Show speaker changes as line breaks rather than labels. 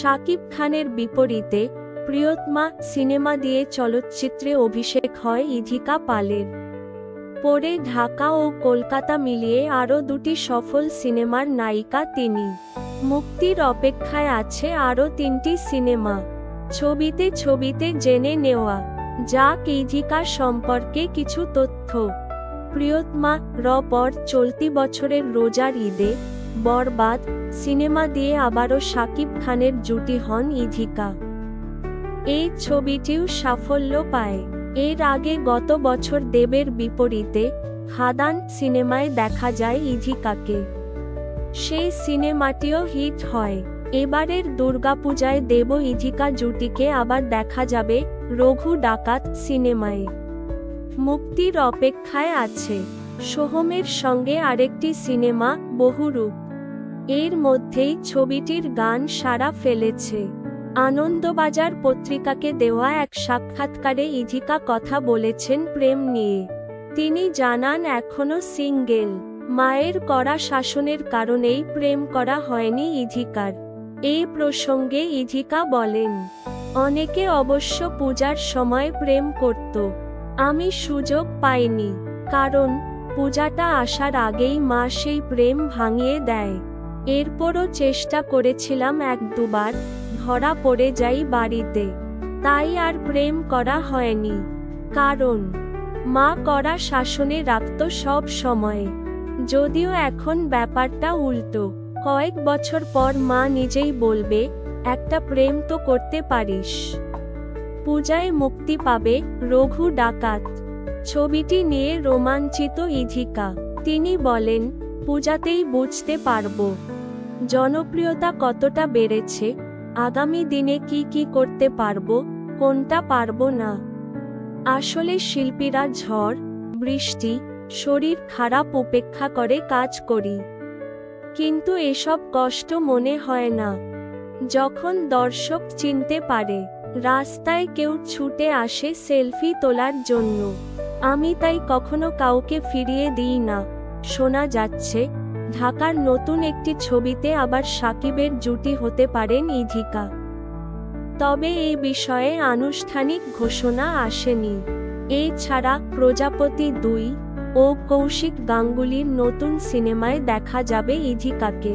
শাকিব খানের বিপরীতে প্রিয়তমা সিনেমা দিয়ে চলচ্চিত্রে অভিষেক হয় ইধিকা পালের। পরে ঢাকা ও কলকাতা মিলিয়ে আরও দুটি সফল সিনেমার নায়িকা তিনি। মুক্তির অপেক্ষায় আছে আরও 3টি সিনেমা। ছবিতে জেনে নেওয়া যাক ইধিকা সম্পর্কে কিছু তথ্য। প্রিয়তমা র পর চলতি বছরের রোজার ঈদে বরবাদ সিনেমা দিয়ে আবারও শাকিব খানের জুটি হন ইধিকা। এই ছবিটিও সাফল্য পায়। এর আগে গত বছর দেবের বিপরীতে খাদান সিনেমায় দেখা যায় ইধিকাকে। সেই সিনেমাটিও হিট হয়। এবারের দুর্গাপূজায় দেব ইধিকা জুটিকে আবার দেখা যাবে রঘু ডাকাত সিনেমায়। মুক্তির অপেক্ষায় আছে সোহমের সঙ্গে আরেকটি সিনেমা বহুরূপ। এর মধ্যেই ছবিটির গান সাড়া ফেলেছে। আনন্দবাজার পত্রিকাকে দেওয়া এক সাক্ষাৎকারে ইধিকা কথা বলেছেন প্রেম নিয়ে। তিনি জানান এখনো সিঙ্গেল। মায়ের কড়া শাসনের কারণেই প্রেম করা হয়নি ইধিকার। এই প্রসঙ্গে ইধিকা বলেন, অনেকে অবশ্য পূজার সময় প্রেম করত। আমি সুযোগ পাইনি, কারণ পূজাটা আসার আগেই মা সেই প্রেম ভাঙিয়ে দেয়। এরপরও চেষ্টা করেছিলাম 1-2 বার, ধরা পড়ে যাই বাড়িতে। তাই আর প্রেম করা হয়নি, কারণ মা কড়া শাসনে রাখত সব সময়ে। যদিও এখন ব্যাপারটা উল্টো। কয়েক বছর পর মা নিজেই বলবে, একটা প্রেম তো করতে পারিস। পূজায় মুক্তি পাবে রঘু ডাকাত। ছবিটি নিয়ে রোমাঞ্চিত ইধিকা। তিনি বলেন, পূজাতেই বুঝতে পারব জনপ্রিয়তা কতটা বেড়েছে, আগামী দিনে কি করতে পারবো, কোনটা পারবো না। আসলে শিল্পীরা ঝড় বৃষ্টি শরীর খারাপ উপেক্ষা করে কাজ করি, কিন্তু এসব কষ্ট মনে হয় না যখন দর্শক চিনতে পারে। রাস্তায় কেউ ছুটে আসে সেলফি তোলার জন্য, আমি তাই কখনো কাউকে ফিরিয়ে দিই না। শোনা যাচ্ছে ঢাকার নতুন একটি ছবিতে আবার শাকিবের জুটি হতে পারেন ইধিকা। তবে এই বিষয়ে আনুষ্ঠানিক ঘোষণা আসেনি। এছাড়া প্রজাপতি 2 ও কৌশিক গাঙ্গুলির নতুন সিনেমায় দেখা যাবে ইধিকাকে।